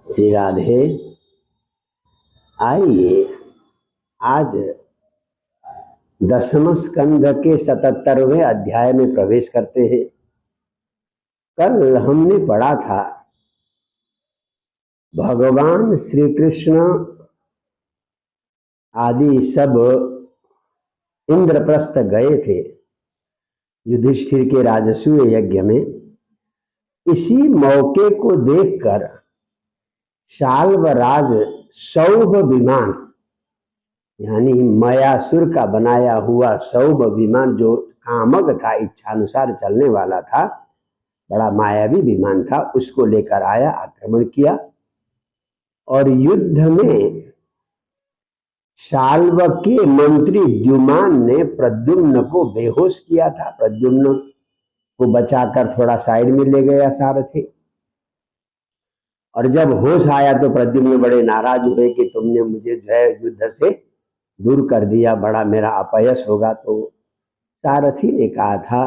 श्री राधे। आइए आज 10वें स्कंध के 77वें अध्याय में प्रवेश करते हैं। कल हमने पढ़ा था भगवान श्री कृष्ण आदि सब इंद्रप्रस्थ गए थे युधिष्ठिर के राजसूय यज्ञ में। इसी मौके को देखकर शाल्वराज सौभ विमान यानी मयासुर का बनाया हुआ सौभ विमान, जो कामक था, इच्छानुसार चलने वाला था, बड़ा मायावी विमान था, उसको लेकर आया, आक्रमण किया और युद्ध में शाल्व के मंत्री द्युमान ने प्रद्युम्न को बेहोश किया था। प्रद्युम्न को बचाकर थोड़ा साइड में ले गया सारथी, और जब होश आया तो प्रद्युम्न बड़े नाराज हुए कि तुमने मुझे जो है युद्ध से दूर कर दिया, बड़ा मेरा अपयश होगा। तो सारथी ने कहा था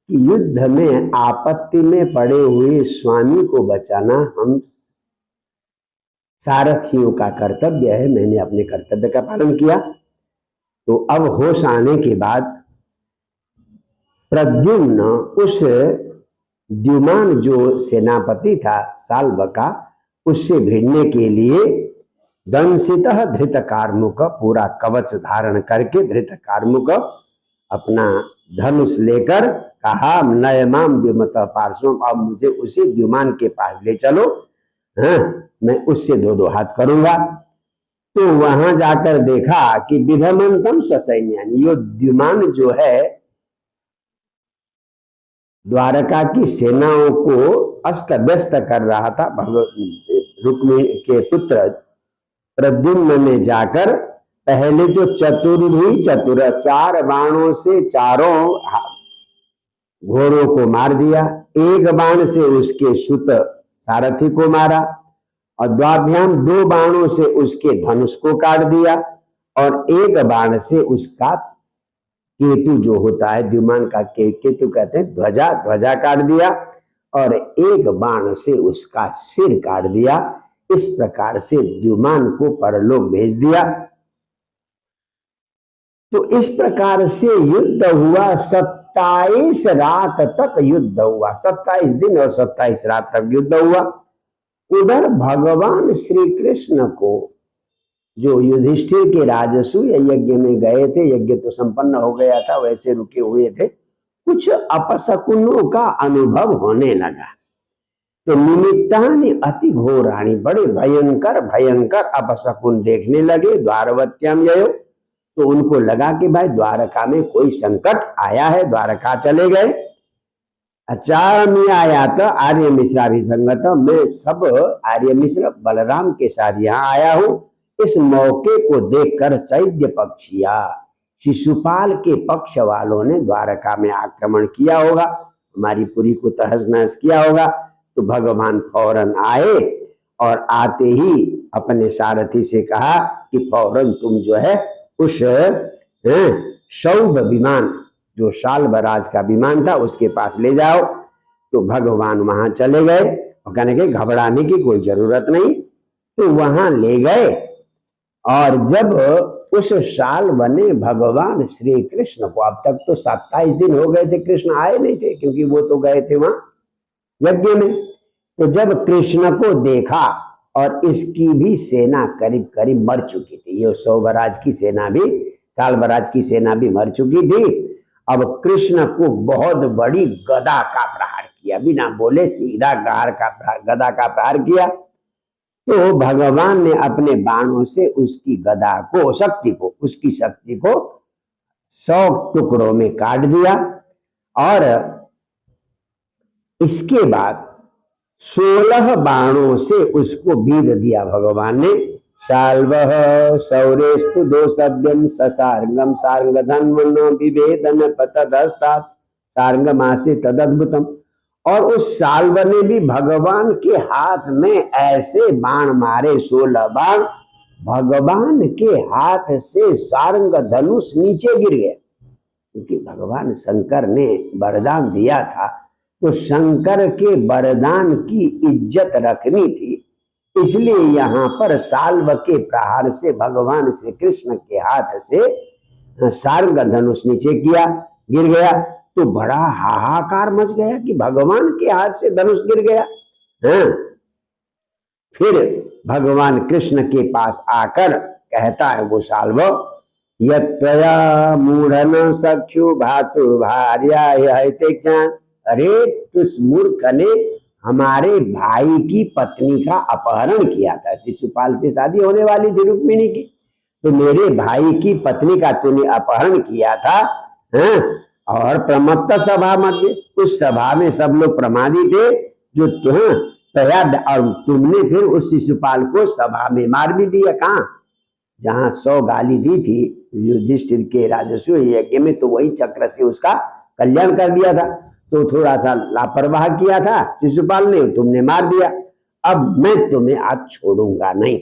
कि युद्ध में आपत्ति में पड़े हुए स्वामी को बचाना हम सारथियों का कर्तव्य है। मैंने अपने कर्तव्य का पालन किया। तो अब होश आने के बाद प्रद्युम्न उस द्युमान जो सेनापति था साल्व का, उससे भिड़ने के लिए दंसितः धृत कार्मुक, पूरा कवच धारण करके धृत कार्मुक अपना धनुष लेकर कहा, नयमाम द्युमत पार्श्वम, अब मुझे उसी द्युमान के पास ले चलो, हाँ, मैं उससे दो दो हाथ करूंगा। तो वहां जाकर देखा कि विधमंतम स्वसैन्यानि, यो द्युमान जो है द्वारका की सेनाओं को अस्त व्यस्त कर रहा था। रुक्मिणी के पुत्र प्रद्युम्न ने जाकर पहले तो चतुर्भुज चतुर, 4 बाणों से चारों घोड़ों को मार दिया। एक बाण से उसके सुत सारथी को मारा और द्वाभ्याम 2 बाणों से उसके धनुष को काट दिया और एक बाण से उसका केतु जो होता है, द्युमान का केतु कहते हैं, ध्वजा काट दिया और एक बाण से उसका सिर काट दिया। इस प्रकार से द्युमान को परलोक भेज दिया। तो इस प्रकार से युद्ध हुआ। 27 रात तक युद्ध हुआ, 27 दिन और 27 रात तक युद्ध हुआ। उधर भगवान श्री कृष्ण को, जो युधिष्ठिर के राजसूय यज्ञ में गए थे, यज्ञ तो संपन्न हो गया था, वैसे रुके हुए थे, कुछ अपशकुनों का अनुभव होने लगा। तो निमित्तानि अति घोराणि, बड़े भयंकर भयंकर अपशकुन देखने लगे। द्वारवत्याम ययो, तो उनको लगा कि भाई द्वारका में कोई संकट आया है, द्वारका चले गए। अचान्यायात आर्य मिश्राभिसंगत, मैं सब आर्य मिश्र बलराम के साथ यहाँ आया हूं। इस मौके को देखकर चैद्य पक्षिया, शिशुपाल के पक्ष वालों ने द्वारका में आक्रमण किया होगा, हमारी पुरी को तहस नहस किया होगा। तो भगवान फौरन आए और आते ही अपने सारथी से कहा कि फौरन तुम जो है उस सौभ विमान, जो शाल्वराज का विमान था, उसके पास ले जाओ। तो भगवान वहां चले गए और कहने के घबराने की कोई जरूरत नहीं। तो वहां ले गए और जब उस शाल्व ने भगवान श्री कृष्ण को, अब तक तो 27 दिन हो गए थे, कृष्ण आए नहीं थे क्योंकि वो तो गए थे वहां यज्ञ में। तो जब कृष्ण को देखा, और इसकी भी सेना करीब करीब मर चुकी थी, ये सौभराज की सेना भी, साल्वराज की सेना भी मर चुकी थी। अब कृष्ण को बहुत बड़ी गदा का प्रहार किया, बिना बोले सीधा गदा का प्रहार किया। तो भगवान ने अपने बाणों से उसकी गदा को, उसकी शक्ति को 100 टुकड़ों में काट दिया और इसके बाद 16 बाणों से उसको बीध दिया भगवान ने। शाल्वः सौरेस्तु दोषव्यम ससार्गम सार्गधन्वन विभेदन पतदस्तात् सार्गमासे तदद्भुतम। और उस शाल्व ने भी भगवान के हाथ में ऐसे बाण मारे, 16 बाण, भगवान के हाथ से सारंग धनुष नीचे गिर गया। क्योंकि भगवान शंकर ने वरदान दिया था, तो शंकर के वरदान की इज्जत रखनी थी। इसलिए यहाँ पर साल्व के प्रहार से भगवान श्री कृष्ण के हाथ से सार्ंग धनुष नीचे किया, गिर गया। तो बड़ा हाहाकार मच गया कि भगवान के हाथ से धनुष गिर गया। फिर भगवान कृष्ण के पास आकर कहता है वो साल्व, यत्त्वया मूढ़न सख्यु भातुर्भार्या ज्ञान। अरे तुस मूर्ख ने हमारे भाई की पत्नी का अपहरण किया था, शिशुपाल से शादी होने वाली थी रुक्मिणी की, तो मेरे भाई की पत्नी का तूने अपहरण किया था। और प्रमत्त सभा मध्य, उस सभा में सब लोग प्रमादी थे जो तैयार, और तुमने फिर उस शिशुपाल को सभा में मार भी दिया। कहाँ? जहां 100 गाली दी थी युधिष्ठिर के राजस्व यज्ञ में, तो वही चक्र से उसका कल्याण कर दिया था। तो थोड़ा सा लापरवाह किया था शिशुपाल ने, तुमने मार दिया। अब मैं तुम्हें आज छोड़ूंगा नहीं।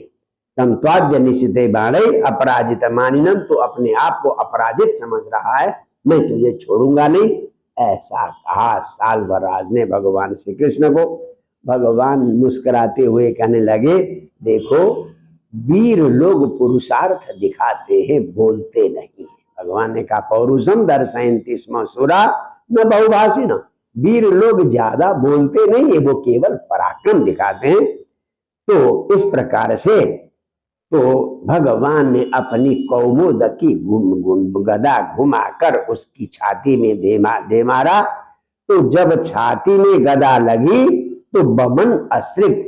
तम त्वाद्य निशिते बाणे अपराजित मानिनम, तो अपने आप को अपराजित समझ रहा है, मैं तुझे छोड़ूंगा नहीं, ऐसा कहा साल्वराज ने भगवान श्री कृष्ण को। भगवान मुस्कुराते हुए कहने लगे, देखो वीर लोग पुरुषार्थ दिखाते हैं, बोलते नहीं। भगवान ने कहा पौरुषम दर्शयन्ति स्म सुरा न बहुभाषी न, वीर लोग ज्यादा बोलते नहीं है, वो केवल पराक्रम दिखाते हैं। तो इस प्रकार से तो भगवान ने अपनी कौमुदकी गदा घुमाकर उसकी छाती में दे मारा। तो जब छाती में गदा लगी तो बमन अश्रित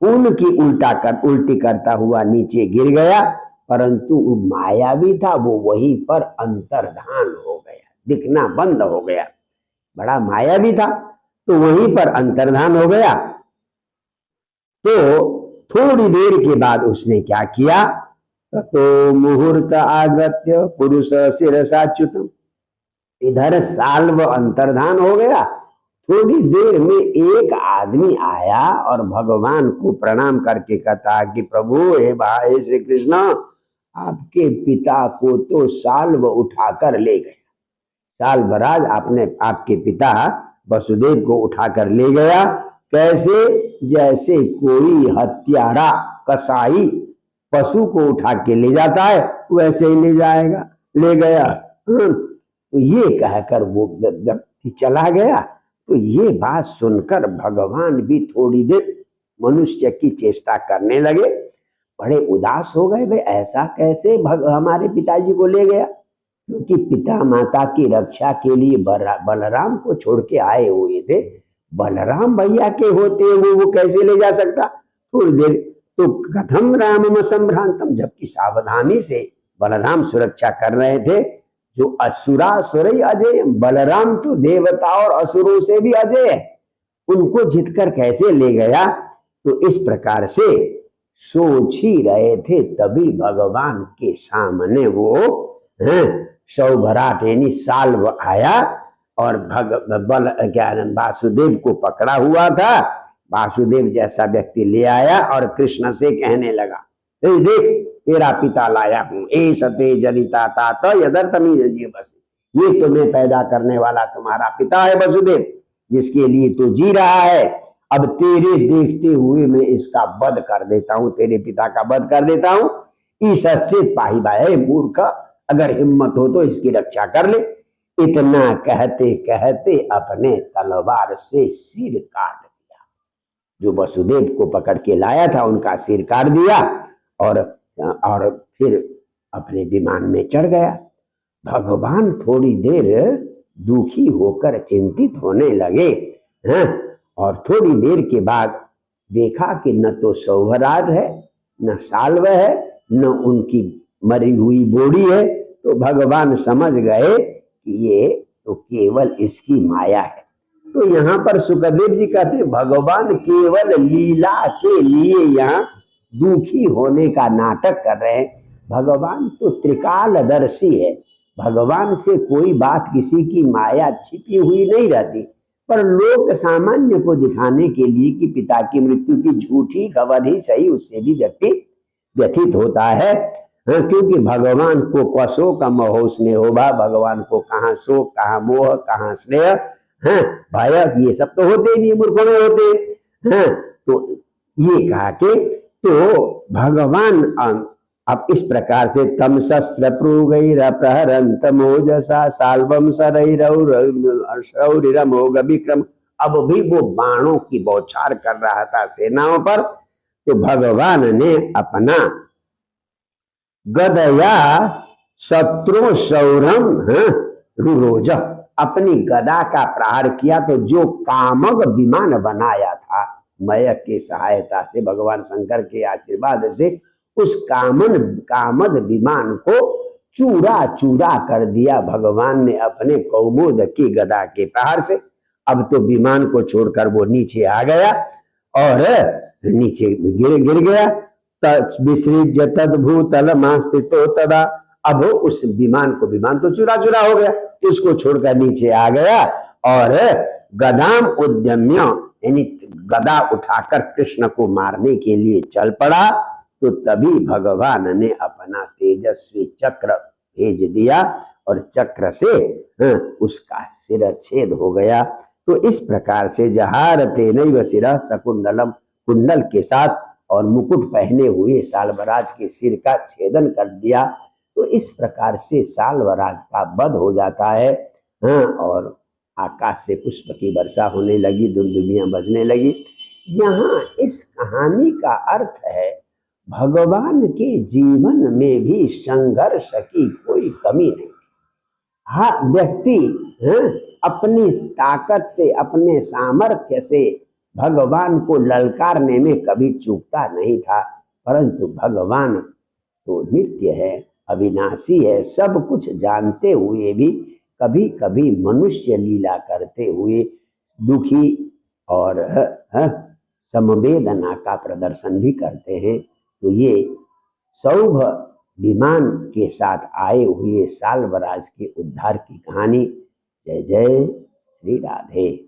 खून की उल्टी करता हुआ नीचे गिर गया, परंतु वो मायावी था, वो वहीं पर अंतर्धान हो गया, दिखना बंद हो गया। बड़ा मायावी था तो वहीं पर अंतर्धान हो गया। तो थोड़ी देर के बाद उसने क्या किया, ततो मुहूर्त आगत्य पुरुष शिरसाच्युतम, इधर साल्व अंतर्धान हो गया। थोड़ी देर में एक आदमी आया और भगवान को प्रणाम करके कहता कि प्रभु हे भाई श्री कृष्ण, आपके पिता को तो साल्व उठाकर ले गया। साल्वराज आपके पिता वसुदेव को उठाकर ले गया। कैसे? जैसे कोई हत्यारा कसाई पशु को उठा के ले जाता है, वैसे ही ले गया। तो ये कहकर वो व्यक्ति चला गया। तो ये बात सुनकर भगवान भी थोड़ी देर मनुष्य की चेष्टा करने लगे, बड़े उदास हो गए। भाई ऐसा कैसे हमारे पिताजी को ले गया? क्योंकि पिता माता की रक्षा के लिए बलराम को छोड़ के आए हुए थे। बलराम भैया के होते वो कैसे ले जा सकता? थोड़ी देर तो कथम रामम संभ्रांतम, जबकि सावधानी से बलराम सुरक्षा कर रहे थे। जो असुरासुर अजय, बलराम तो देवता और असुरों से भी अजय है, उनको जीतकर कैसे ले गया? तो इस प्रकार से सोच ही रहे थे, तभी भगवान के सामने वो सौभराट यानी साल्व आया और वासुदेव को पकड़ा हुआ था। वासुदेव जैसा व्यक्ति ले आया और कृष्ण से कहने लगा, देख तेरा पिता लाया हूं, ए सते जनिता तात यदर्थमी बस, ये तुम्हें पैदा करने वाला तुम्हारा पिता है वसुदेव, जिसके लिए तू जी रहा है। अब तेरे देखते हुए मैं इसका वध कर देता हूं, तेरे पिता का वध कर देता हूं। ईशस्य पाही बाय मूर्ख, अगर हिम्मत हो तो इसकी रक्षा कर ले। इतना कहते कहते अपने तलवार से सिर काट दिया। जो वसुदेव को पकड़ के लाया था उनका सिर काट दिया और फिर अपने विमान में चढ़ गया। भगवान थोड़ी देर दुखी होकर चिंतित होने लगे और थोड़ी देर के बाद देखा कि न तो सौभराज है, न साल्व है, न उनकी मरी हुई बोड़ी है। तो भगवान समझ गए कि ये तो केवल इसकी माया है। तो यहाँ पर सुखदेव जी कहते भगवान केवल लीला के लिए यहाँ दुखी होने का नाटक कर रहे हैं। भगवान तो त्रिकालदर्शी है, भगवान से कोई बात किसी की माया छिपी हुई नहीं रहती। पर लोग सामान्य को दिखाने के लिए कि पिता की मृत्यु की झूठी खबर ही सही, उससे भी व्यक्ति व्यथित होता है। क्योंकि भगवान को क्वशो का मोह स्नेह होगा, भगवान को कहाँ शोक, कहाँ मोह, कहाँ स्नेह, भय, ये सब तो होते नहीं, मूर्खों में होते हैं। तो ये कहा कि तो भगवान अब इस प्रकार से तम शस्त्र प्रूगैर प्रहरंत मोजसा साल्वम शरैरमोघ विक्रम। अब भी वो बाणों की बौछार कर रहा था सेनाओं पर। तो भगवान ने अपना गदया शत्रु सौरम रुरोज, अपनी गदा का प्रहार किया। तो जो कामग विमान बनाया था मय की सहायता से, भगवान शंकर के आशीर्वाद से, उस कामद विमान को चूरा चूरा कर दिया भगवान ने अपने कौमुद की गदा के प्रहार से। अब तो विमान को छोड़कर वो नीचे आ गया और नीचे गिर गया। विसृज्य तद्भूतल मास्तितो तदा। अब उस विमान तो चूरा चूरा हो गया, उसको छोड़कर नीचे आ गया और गदाम उद्यम्य, यानी गदा उठाकर कृष्ण को मारने के लिए चल पड़ा। तो तभी भगवान ने अपना तेजस्वी चक्र भेज दिया और चक्र से उसका सिर छेद हो गया। तो इस प्रकार से जहारते नैव सिरा सकुंडलम, कुंडल के साथ और मुकुट पहने हुए साल्वराज के सिर का छेदन कर दिया। तो इस प्रकार से साल्वराज का वध हो जाता है। और आकाश से पुष्प की वर्षा होने लगी, दुंदुभियां बजने लगी। यहाँ इस कहानी का अर्थ है भगवान के जीवन में भी संघर्ष की कोई कमी नहीं। हाँ, व्यक्ति अपनी ताकत से, अपने सामर्थ्य से भगवान को ललकारने में कभी चूकता नहीं था, परंतु भगवान तो नित्य है, अविनाशी है। सब कुछ जानते हुए भी कभी कभी मनुष्य लीला करते हुए दुखी और समवेदना का प्रदर्शन भी करते हैं। तो ये सौभ विमान के साथ आए हुए साल्वराज के उद्धार की कहानी। जय जय श्री राधे।